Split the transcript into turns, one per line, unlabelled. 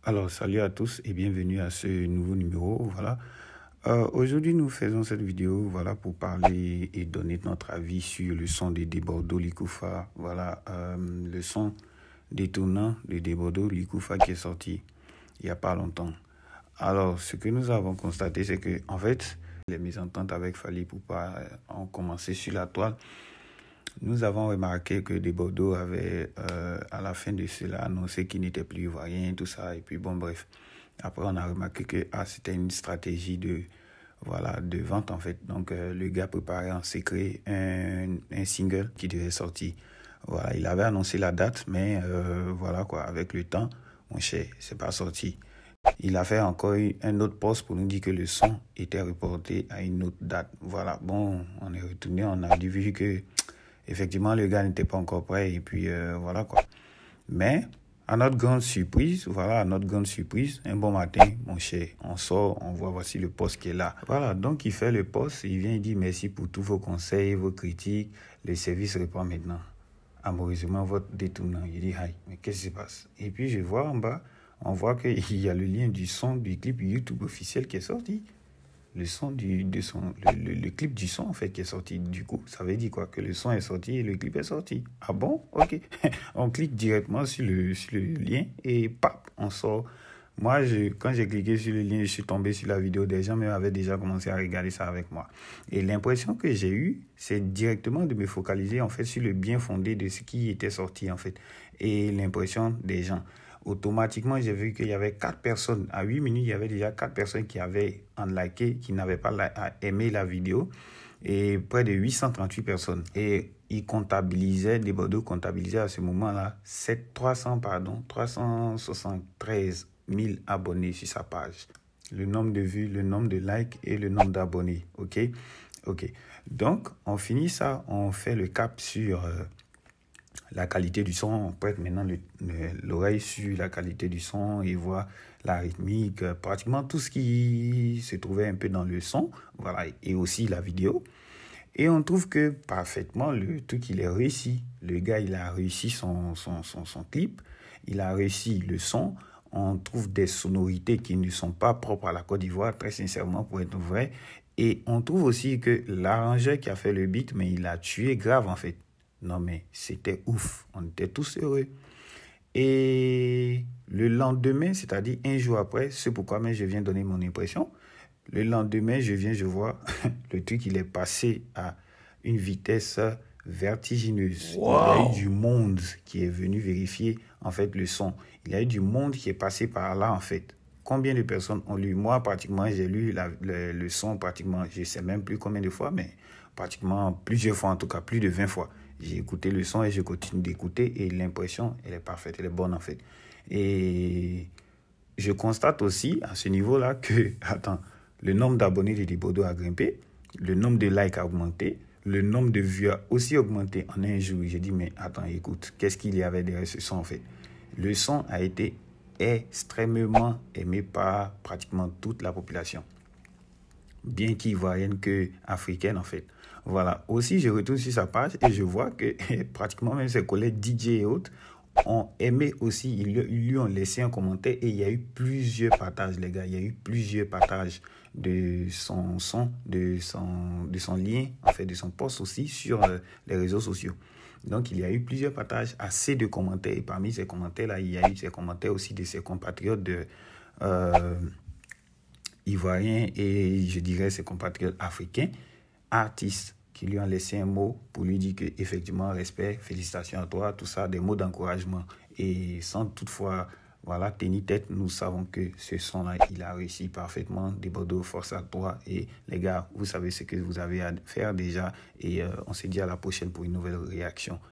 Alors, salut à tous et bienvenue à ce nouveau numéro. Voilà. Aujourd'hui, nous faisons cette vidéo pour parler et donner notre avis sur le son de Debordo Likoufa. Voilà, le son détonnant de Debordo Likoufa qui est sorti il n'y a pas longtemps. Alors, ce que nous avons constaté, c'est que, en fait, les mésententes avec Fally Ipupa ont commencé sur la toile. Nous avons remarqué que Debordo avait, à la fin de cela, annoncé qu'il n'était plus ivoirien, tout ça. Et puis, bon, bref. Après, on a remarqué que c'était une stratégie de vente, en fait. Donc, le gars préparait en secret un single qui devait sortir. Voilà, il avait annoncé la date, mais voilà, quoi, avec le temps, mon cher, c'est pas sorti. Il a fait encore un autre post pour nous dire que le son était reporté à une autre date. Voilà, bon, on est retourné, on a vu que effectivement, le gars n'était pas encore prêt et puis voilà quoi. Mais à notre grande surprise, un bon matin, mon cher, on sort, on voit voici le poste qui est là. Voilà, donc il fait le poste, il vient, il dit merci pour tous vos conseils, vos critiques, le service reprend maintenant. Amoureusement, votre détournant. Il dit, aïe, mais qu'est-ce qui se passe? Et puis je vois en bas, on voit qu'il y a le lien du son du clip YouTube officiel qui est sorti. Le clip du son en fait qui est sorti. Du coup, ça veut dire quoi? Que le son est sorti et le clip est sorti. Ah bon? Ok. On clique directement sur le lien et pap, on sort. Moi, quand j'ai cliqué sur le lien, je suis tombé sur la vidéo. Des gens même avaient déjà commencé à regarder ça avec moi. Et l'impression que j'ai eue, c'est directement de me focaliser en fait sur le bien fondé de ce qui était sorti en fait. Et l'impression des gens. Automatiquement, j'ai vu qu'il y avait 4 personnes. À 8 minutes, il y avait déjà 4 personnes qui avaient liké, qui n'avaient pas aimé la vidéo. Et près de 838 personnes. Et Debordo comptabilisait à ce moment-là 373 000 abonnés sur sa page. Le nombre de vues, le nombre de likes et le nombre d'abonnés. OK. Donc, on finit ça. On fait le cap sur la qualité du son. On prête maintenant l'oreille sur la qualité du son et voit la rythmique, pratiquement tout ce qui se trouvait un peu dans le son. Voilà, et aussi la vidéo. Et on trouve que parfaitement, le truc, il est réussi. Le gars, il a réussi son clip. Il a réussi le son. On trouve des sonorités qui ne sont pas propres à la Côte d'Ivoire, très sincèrement, pour être vrai. Et on trouve aussi que l'arrangeur qui a fait le beat, mais il a tué grave, en fait. Non, mais c'était ouf. On était tous heureux. Et le lendemain, c'est-à-dire un jour après, c'est pourquoi même je viens donner mon impression. Le lendemain, je vois le truc, il est passé à une vitesse vertigineuse. Wow. Il y a eu du monde qui est venu vérifier, en fait, le son. Il y a eu du monde qui est passé par là, en fait. Combien de personnes ont lu? Moi, pratiquement, j'ai lu le son, pratiquement, je ne sais même plus combien de fois, mais pratiquement plusieurs fois, en tout cas, plus de 20 fois. J'ai écouté le son et je continue d'écouter et l'impression, elle est parfaite, elle est bonne, en fait. Et je constate aussi, à ce niveau-là, que, le nombre d'abonnés de Debordo a grimpé, le nombre de likes a augmenté, le nombre de vues a aussi augmenté en un jour. J'ai dit, mais attends, écoute, qu'est-ce qu'il y avait derrière ce son en fait? Le son a été extrêmement aimé par pratiquement toute la population, bien qu'ivoirienne que africaine en fait. Voilà. Aussi, je retourne sur sa page et je vois que pratiquement même ses collègues DJ et autres ont aimé aussi, ils lui ont laissé un commentaire et il y a eu plusieurs partages, les gars. Il y a eu plusieurs partages de son son, de son lien, en fait, de son post aussi sur les réseaux sociaux. Donc, il y a eu plusieurs partages, assez de commentaires. Et parmi ces commentaires-là, il y a eu ces commentaires aussi de ses compatriotes ivoiriens et je dirais ses compatriotes africains, artistes, qui lui ont laissé un mot pour lui dire qu'effectivement, respect, félicitations à toi, tout ça, des mots d'encouragement. Et sans toutefois, tenir tête, nous savons que ce son-là, il a réussi parfaitement. Debordo, force à toi. Et les gars, vous savez ce que vous avez à faire déjà. Et on se dit à la prochaine pour une nouvelle réaction.